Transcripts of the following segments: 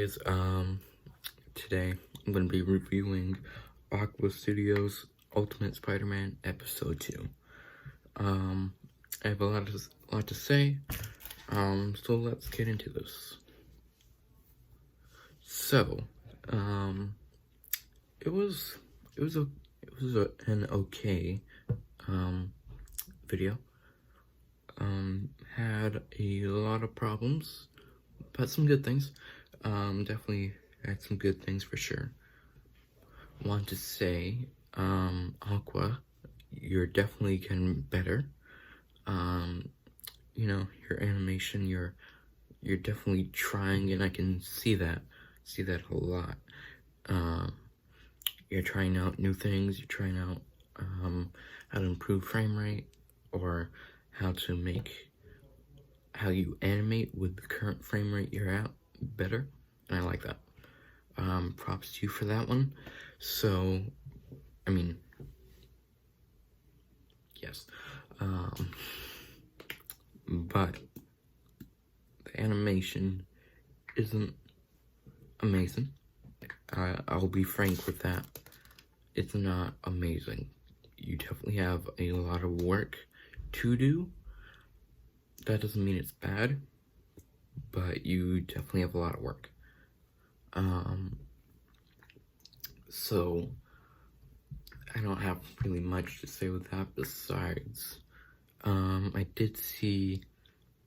guys, today I'm going to be reviewing Aqua Studios Ultimate Spider-Man Episode 2. I have a lot to say, so let's get into this. So, it was an okay, video. Had a lot of problems, but some good things. Definitely had some good things for sure. Want to say, Aqua, you're definitely getting better. You know, your animation, you're definitely trying, and I can see that a lot. You're trying out new things, you're trying out, how to improve frame rate, or how to make how you animate with the current frame rate you're at better, and I like that. Props to you for that one. So, I mean, yes. But the animation isn't amazing. I'll be frank with that. It's not amazing. You definitely have a lot of work to do. That doesn't mean it's bad, but you definitely have a lot of work. So I don't have really much to say with that besides, I did see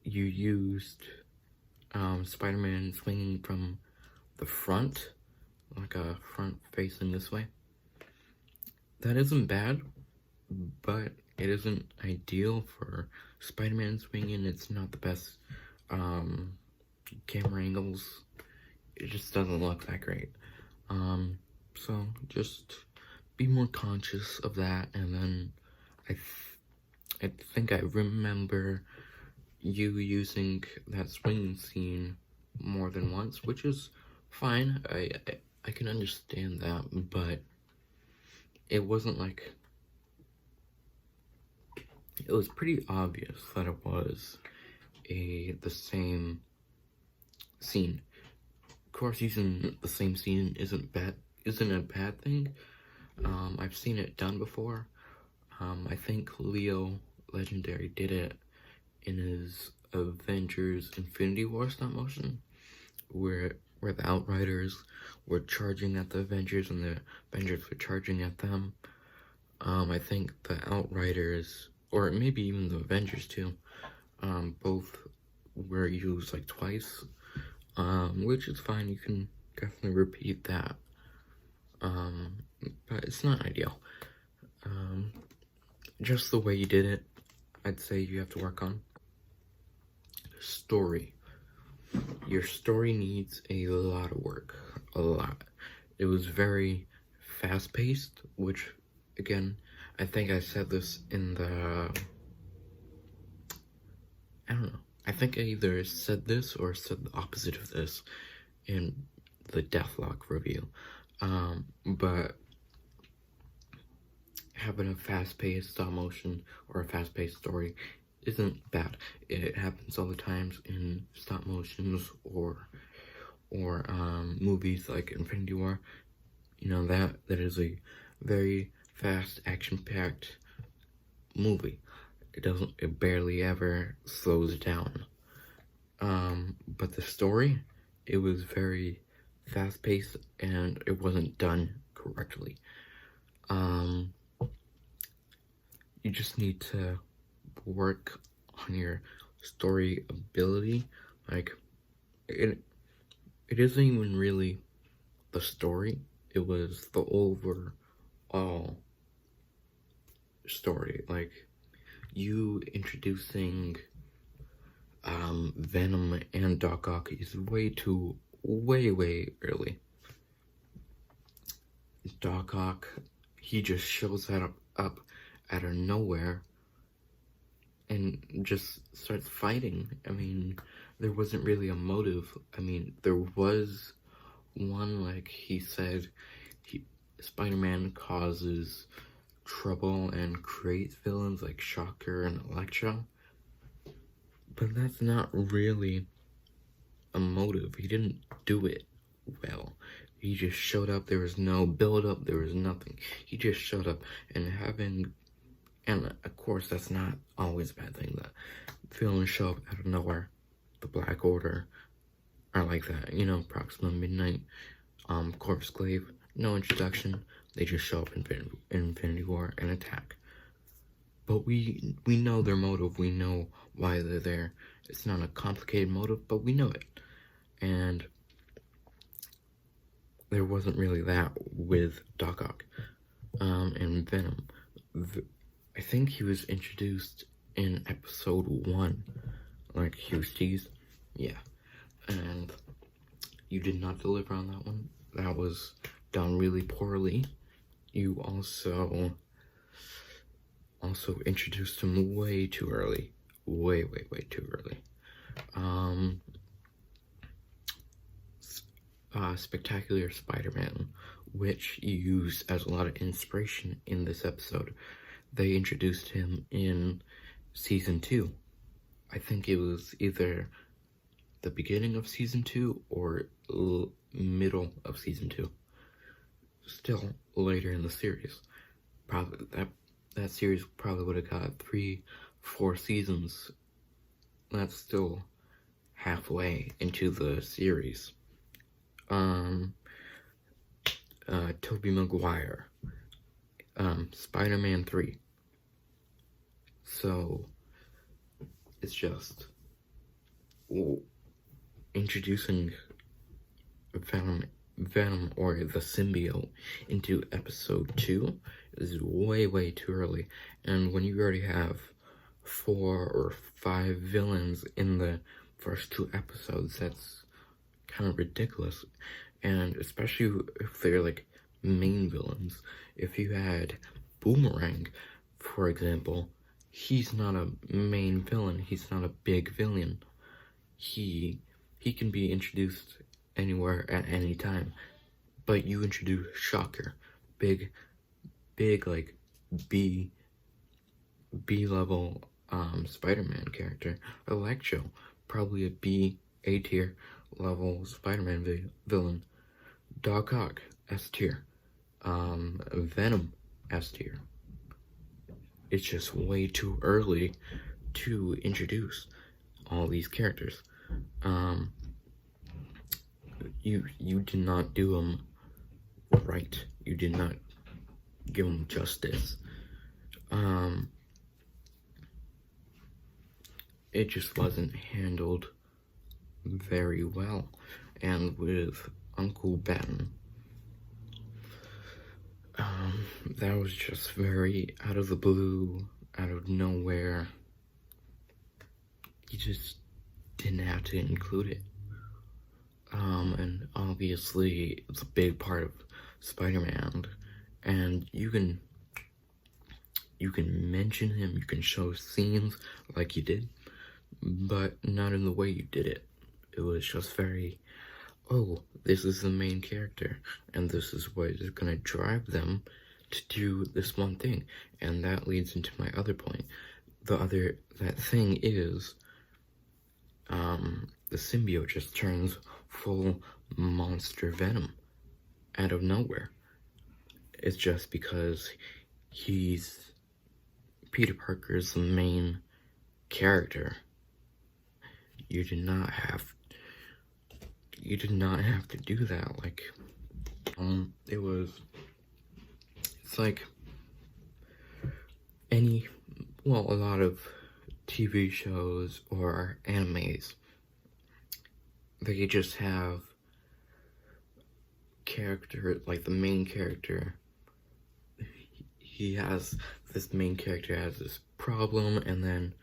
you used, Spider-Man swinging from the front, like a front facing this way. That isn't bad, but it isn't ideal for Spider-Man swinging. It's not the best, camera angles. It just doesn't look that great. So just be more conscious of that, and then I think I remember you using that swinging scene more than once, which is fine. I can understand that, but it wasn't like, it was pretty obvious that it was the same scene. Of course, using the same scene isn't a bad thing. I've seen it done before. I think Leo Legendary did it in his Avengers Infinity War stop motion, where the Outriders were charging at the Avengers and the Avengers were charging at them. I think the Outriders, or maybe even the Avengers too, both were used like twice, which is fine. You can definitely repeat that, but it's not ideal. Just the way you did it, I'd say you have to work on. Story. Your story needs a lot of work, a lot. It was very fast-paced, which, again, I think I said this in the, I don't know, I think I either said this or said the opposite of this in the Deathlock review, but having a fast-paced stop motion or a fast-paced story isn't bad. It happens all the times in stop motions or movies like Infinity War. You know, that is a very fast, action-packed movie. It barely ever slows down. But the story, it was very fast-paced and it wasn't done correctly. You just need to work on your story ability. Like, it isn't even really the story, it was the overall story. Like, you introducing Venom and Doc Ock is way early. Doc Ock, he just shows up out of nowhere and just starts fighting. I mean, there wasn't really a motive. I mean, there was one, like he said, Spider-Man causes trouble and creates villains like Shocker and Electro, but that's not really a motive. He didn't do it well. He just showed up, there was no build-up, there was nothing. He just showed up, and of course that's not always a bad thing, that villains show up out of nowhere. The Black Order are like that, you know, Proxima Midnight, Corpse Glaive, no introduction, they just show up in Infinity War and attack. But we know their motive, we know why they're there. It's not a complicated motive, but we know it. And there wasn't really that with Doc Ock and Venom. I think he was introduced in episode 1, like he was teased. Yeah, and you did not deliver on that one. That was done really poorly. You also introduced him way too early. Way too early. Spectacular Spider-Man, which you use as a lot of inspiration in this episode. They introduced him in season 2. I think it was either the beginning of season 2 or middle of season 2. Still later in the series. Probably that series probably would have got 3-4 seasons. That's still halfway into the series. Tobey Maguire, Spider-Man 3. So it's just introducing Venom or the symbiote into episode 2 is way too early. And when you already have 4 or 5 villains in the first 2 episodes, that's kind of ridiculous. And especially if they're like main villains. If you had Boomerang, for example, he's not a main villain, he's not a big villain. He can be introduced anywhere at any time. But you introduce Shocker, big like B level Spider-Man character. Electro, probably a A tier level Spider-Man villain. Doc Ock, S tier. Venom, S tier. It's just way too early to introduce all these characters. You did not do them right. You did not give them justice. It just wasn't handled very well. And with Uncle Ben, that was just very out of the blue, out of nowhere. You just didn't have to include it. And obviously it's a big part of Spider-Man, and you can mention him, you can show scenes like you did, but not in the way you did it. It was just very, oh, this is the main character, and this is what is gonna drive them to do this one thing. And that leads into my other point. That thing is, the symbiote just turns full monster Venom out of nowhere. It's just because Peter Parker's the main character. You did not have to do that. Like, it's like a lot of TV shows or animes, they just have character, like the main character, this main character has this problem, and then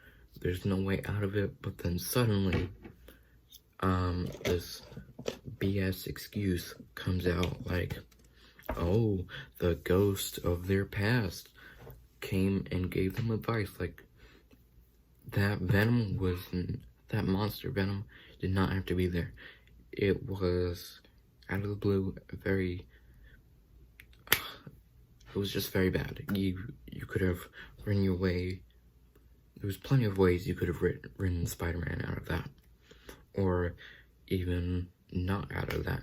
there's no way out of it, but then suddenly, this BS excuse comes out, like, oh, the ghost of their past came and gave them advice. Like, that monster Venom did not have to be there. It was out of the blue, it was just very bad. You could have written your way, there was plenty of ways you could have written Spider-Man out of that, or even not out of that.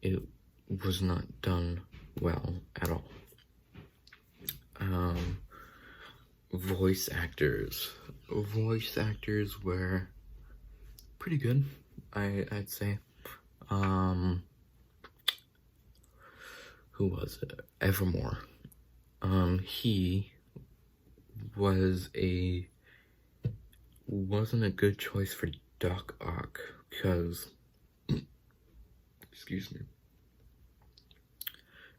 it was not done well at all. Voice actors were pretty good, I'd say. Who was it? Evermore. He wasn't a good choice for Doc Ock, because excuse me,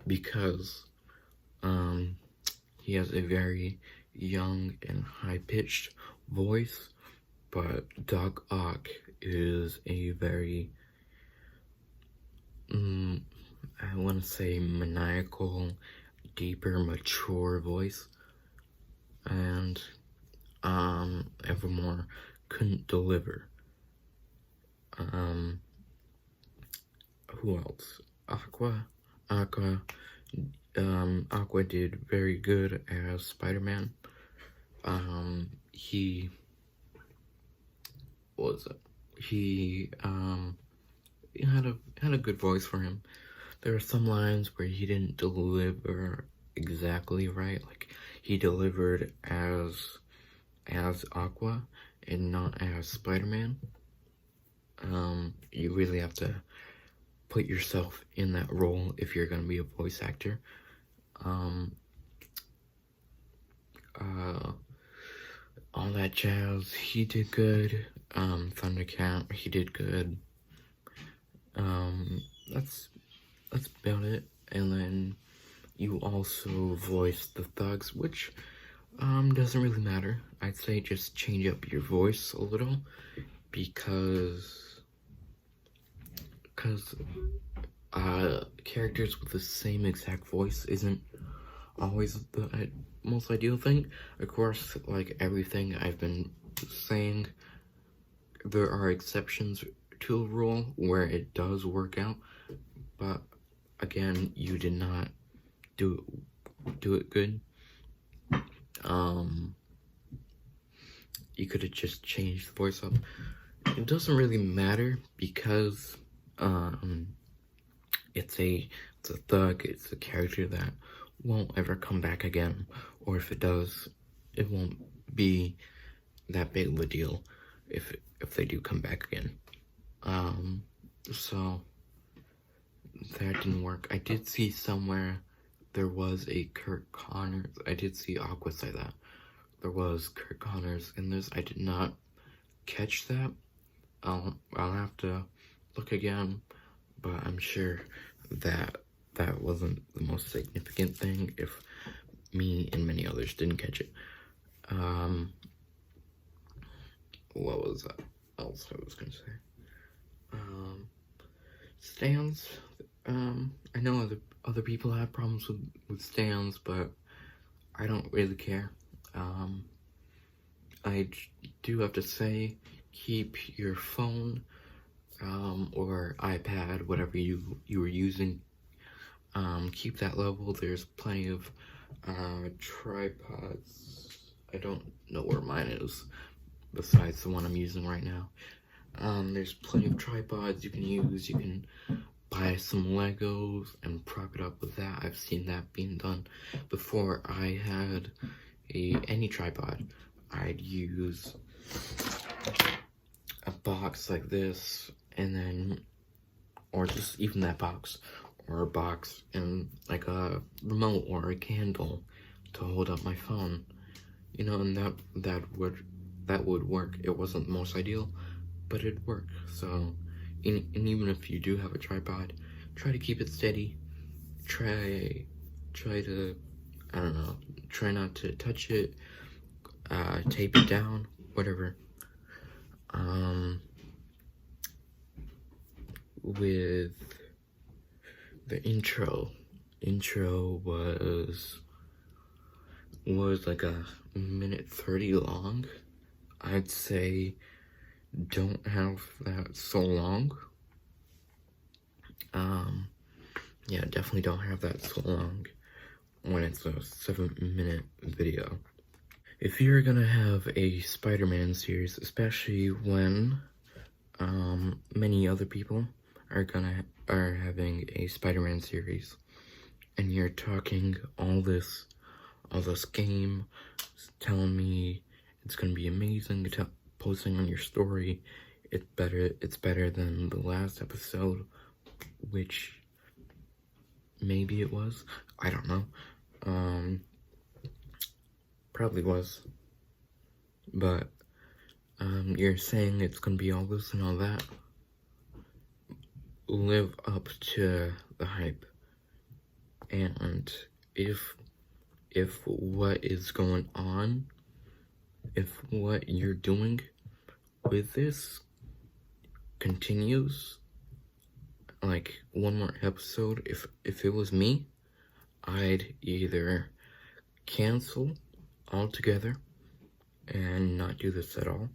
because he has a very young and high-pitched voice, but Doc Ock is a very I want to say maniacal, deeper, mature voice, and Evermore couldn't deliver. Who else? Aqua did very good as Spider-Man. He had a good voice for him. There were some lines where he didn't deliver exactly right, like he delivered as Aqua and not as Spider-Man. You really have to put yourself in that role if you're gonna be a voice actor. All that jazz, he did good. Thundercat, he did good. That's about it. And then you also voiced the thugs, which doesn't really matter. I'd say just change up your voice a little, because characters with the same exact voice isn't always the most ideal thing. Of course, like everything I've been saying, there are exceptions to a rule where it does work out, but again, you did not do it good. You could have just changed the voice up. It doesn't really matter, because it's a thug, it's a character that won't ever come back again, or if it does, it won't be that big of a deal if they do come back again. So that didn't work. I did see somewhere there was a Kurt Connors. I did see Aqua say that there was Kurt Connors in this. I did not catch that. I'll have to look again, but I'm sure that wasn't the most significant thing if me and many others didn't catch it. What was that else I was gonna say? Stands. I know other people have problems with stands, but I don't really care. I do have to say, keep your phone or iPad, whatever you were using, keep that level. There's plenty of tripods. I don't know where mine is besides the one I'm using right now. There's plenty of tripods you can use. You can buy some Legos and prop it up with that. I've seen that being done before. I had any tripod. I'd use a box like this, and then, or just even that box, or a box and like a remote or a candle to hold up my phone, you know, and that would work. It wasn't the most ideal, but it'd work. So, and even if you do have a tripod, try to keep it steady. Try to, I don't know, try not to touch it, tape it down, whatever. With the intro was like a minute 30 long. I'd say don't have that so long. Yeah, definitely don't have that so long when it's a 7-minute video. If you're gonna have a Spider-Man series, especially when many other people are gonna are having a Spider-Man series, and you're talking all this game, telling me it's gonna be amazing, posting on your story, it's better than the last episode, which maybe it was, I don't know, probably was, but, you're saying it's gonna be all this and all that. Live up to the hype, and if what is going on, if what you're doing with this continues, like one more episode, if it was me, I'd either cancel altogether and not do this at all.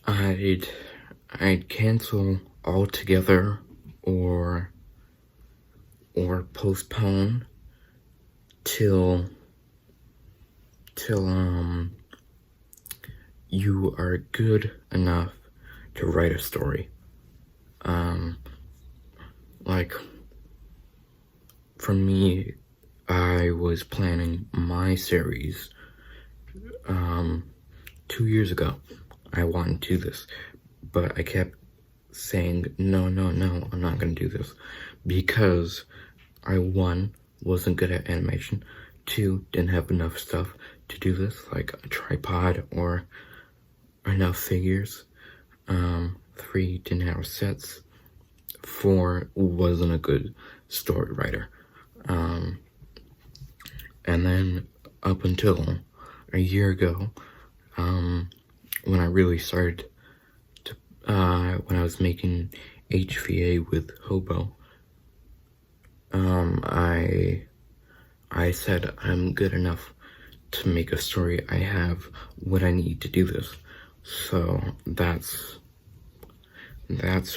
I'd cancel altogether or postpone till you are good enough to write a story. Like, for me, I was planning my series 2 years ago. I wanted to do this, but I kept saying, no, I'm not gonna do this, because I, 1, wasn't good at animation, 2, didn't have enough stuff to do this, like a tripod or enough figures, 3, didn't have sets, 4, wasn't a good story writer, and then up until a year ago, when I really started to, when I was making HVA with Hobo, I said I'm good enough to make a story. I have what I need to do this. So that's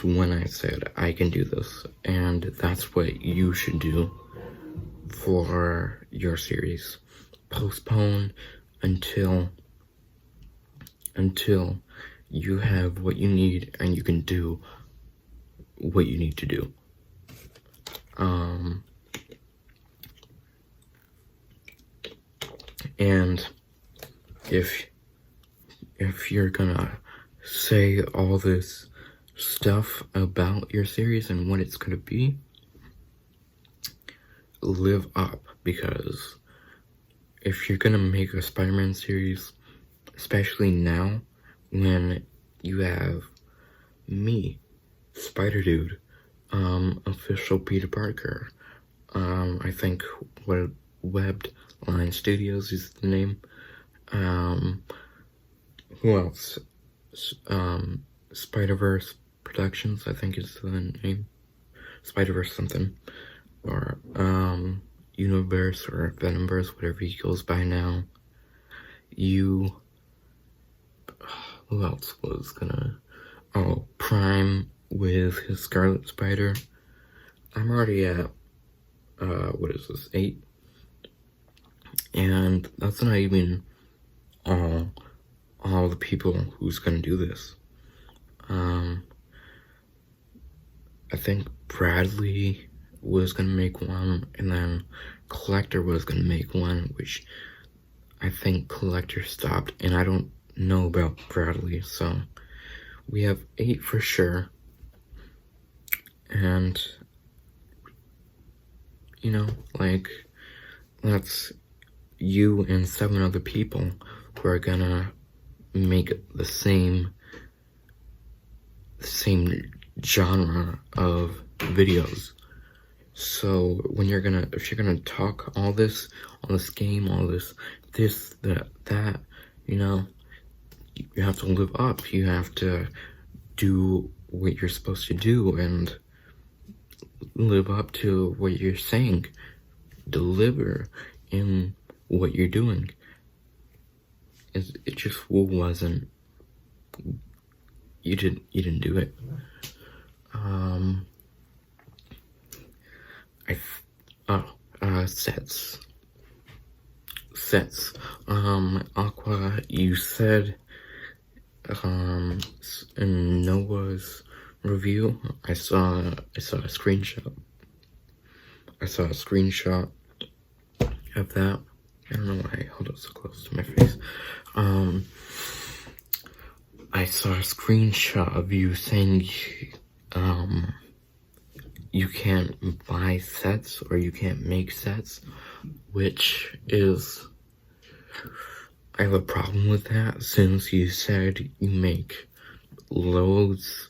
when I said I can do this, and that's what you should do for your series. Postpone until you have what you need and you can do what you need to do. And if you're gonna say all this stuff about your series and what it's gonna be, live up, because if you're gonna make a Spider-Man series, especially now when you have me, Spider Dude, official Peter Parker, I think Webbed Line Studios is the name, who else, Spider-Verse Productions, I think is the name, Spider-Verse something, or, Universe, or Venomverse, whatever he goes by now. Who else was gonna, Prime with his Scarlet Spider. I'm already at, what is this, 8? And that's not even all the people who's gonna do this. I think Bradley was gonna make one, and then Collector was gonna make one, which I think Collector stopped, and I don't know about Bradley, so we have 8 for sure, and, you know, like, that's you and 7 other people who are gonna make the same genre of videos. So when if you're gonna talk all this game, all this, that, you know, you have to live up. You have to do what you're supposed to do and live up to what you're saying. Deliver in what you're doing. It just wasn't. You didn't do it. Sets. Aqua, you said, in Noah's review, I saw a screenshot. I saw a screenshot of that. I don't know why I held it so close to my face. I saw a screenshot of you saying, you can't buy sets or you can't make sets, which is, I have a problem with that since you said you make loads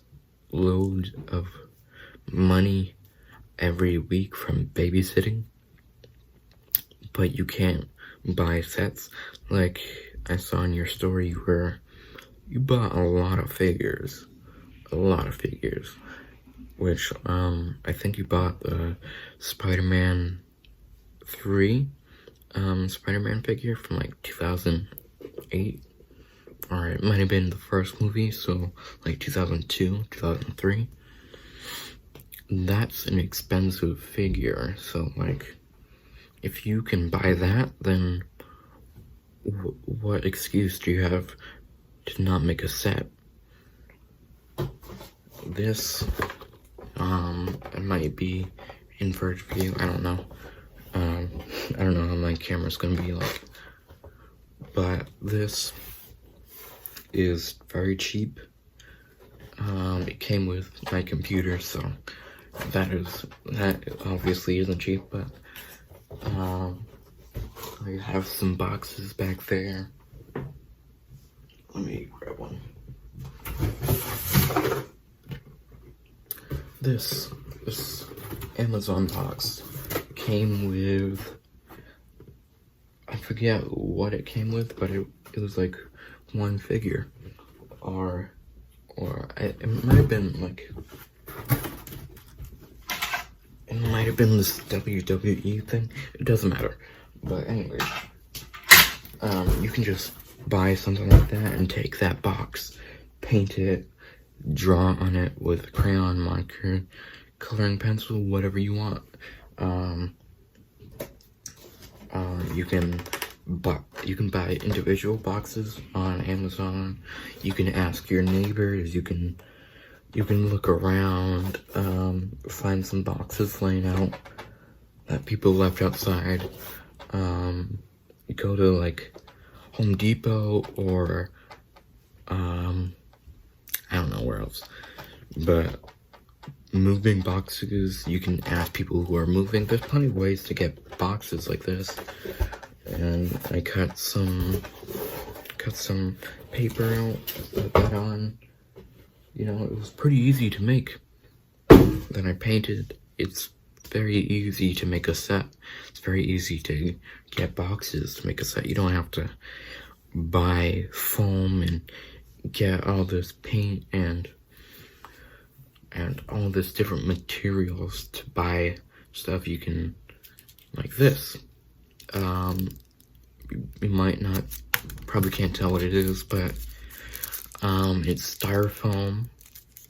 of money every week from babysitting, but you can't buy sets. Like I saw in your story where you bought a lot of figures, which I think you bought the Spider-Man 3 Spider-Man figure from like 2008, or it might have been the first movie, so like 2002, 2003. That's an expensive figure, so like, if you can buy that, then what excuse do you have to not make a set? This, it might be inverted view, I don't know. I don't know how my camera's gonna be like, but this is very cheap. It came with my computer, so that obviously isn't cheap, but I have some boxes back there. Let me grab one. This Amazon box came with, I forget what it came with, but it was like one figure, or it might have been like, it might have been this WWE thing. It doesn't matter. But anyway, you can just buy something like that and take that box, paint it, draw on it with crayon, marker, coloring pencil, whatever you want. You can buy individual boxes on Amazon. You can ask your neighbors. You can look around, find some boxes laying out that people left outside. You go to like Home Depot or I don't know where else, but moving boxes, you can ask people who are moving. There's plenty of ways to get boxes like this. And I cut some paper out, put that on. You know, it was pretty easy to make. Then I painted. It's very easy to make a set. It's very easy to get boxes to make a set. You don't have to buy foam and get all this paint and all this different materials to buy stuff. You can, like this. You might not, probably can't tell what it is, but it's styrofoam.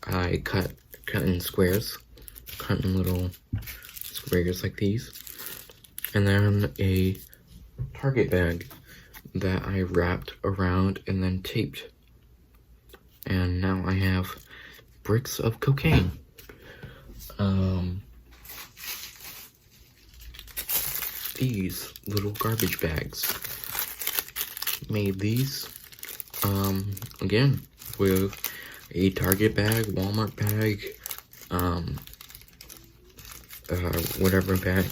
I cut in squares, cut in little squares like these, and then a Target bag that I wrapped around and then taped. And now I have bricks of cocaine. These little garbage bags. Made these, again, with a Target bag, Walmart bag, whatever bag,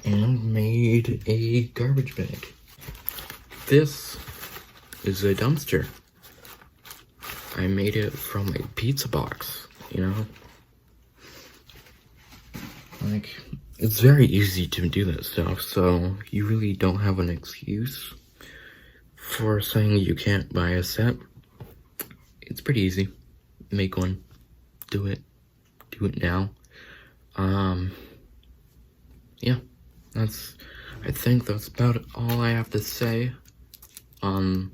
and made a garbage bag. This is a dumpster. I made it from a pizza box, you know? Like, it's very easy to do that stuff, so you really don't have an excuse for saying you can't buy a set. It's pretty easy. Make one. Do it. Do it now. Yeah, I think that's about all I have to say on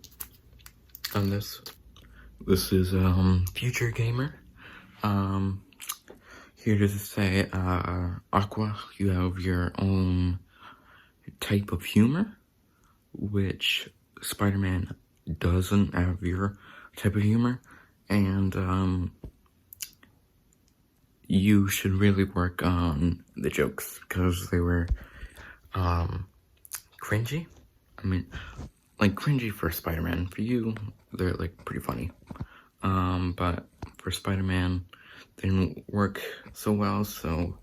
this. This is, Future Gamer. Here to say, Aqua, you have your own type of humor, which Spider-Man doesn't have your type of humor, and, you should really work on the jokes, because they were, cringy. I mean, like, cringy for Spider-Man. For you, they're, like, pretty funny. But for Spider-Man, they didn't work so well, so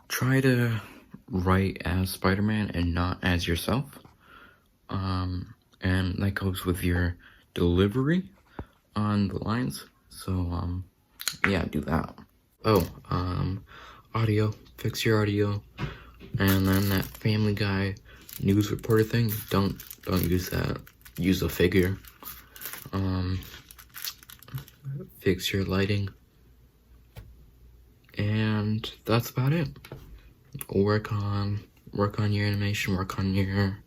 try to write as Spider-Man and not as yourself. And that goes with your delivery on the lines. So, yeah, do that. Oh, audio. Fix your audio. And then that Family Guy news reporter thing, don't use that. Use a figure. Fix your lighting. And that's about it. Work on your animation, work on your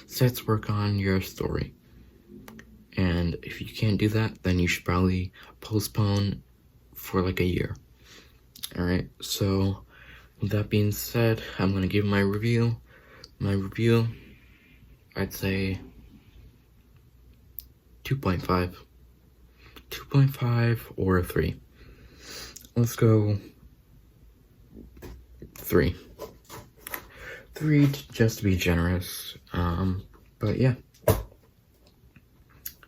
sets, work on your story. And if you can't do that, then you should probably postpone for like a year. Alright, so with that being said, I'm gonna give my review. My review, I'd say 2.5. 2.5 or a 3. Let's go 3. 3 just to be generous. But yeah.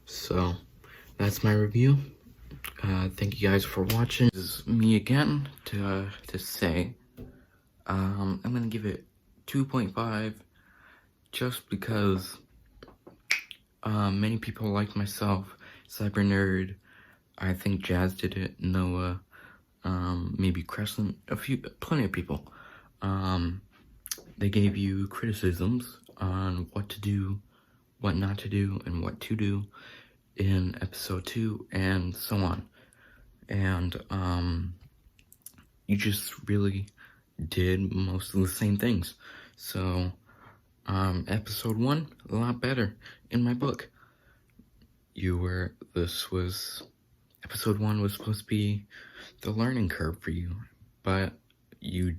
So that's my review. Thank you guys for watching. This is me again to say I'm gonna give it 2.5 just because many people like myself, Cyber Nerd, I think Jazz did it, Noah, maybe Crescent, plenty of people. They gave you criticisms on what to do, what not to do, and what to do in episode 2, and so on. And you just really did most of the same things. So episode 1, a lot better in my book. Episode 1 was supposed to be the learning curve for you, but you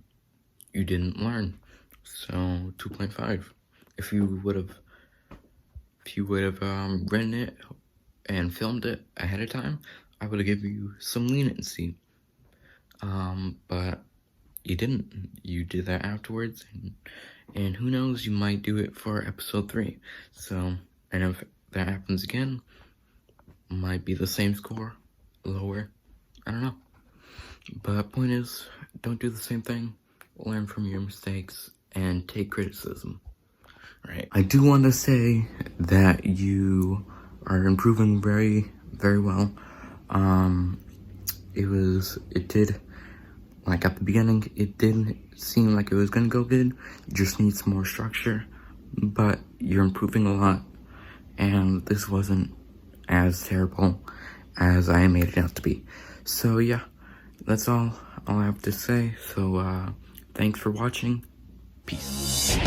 didn't learn. So 2.5. If you would have written it and filmed it ahead of time, I would have given you some leniency. But you didn't. You did that afterwards, and who knows, you might do it for episode 3. So, and if that happens again, might be the same score, lower, I don't know. But point is, don't do the same thing, learn from your mistakes, and take criticism. Right. I do want to say that you are improving very, very well. It did, like at the beginning, it didn't seem like it was gonna go good. You just need some more structure, but you're improving a lot, and this wasn't as terrible as I made it out to be. So yeah, that's all I have to say. So thanks for watching. Peace.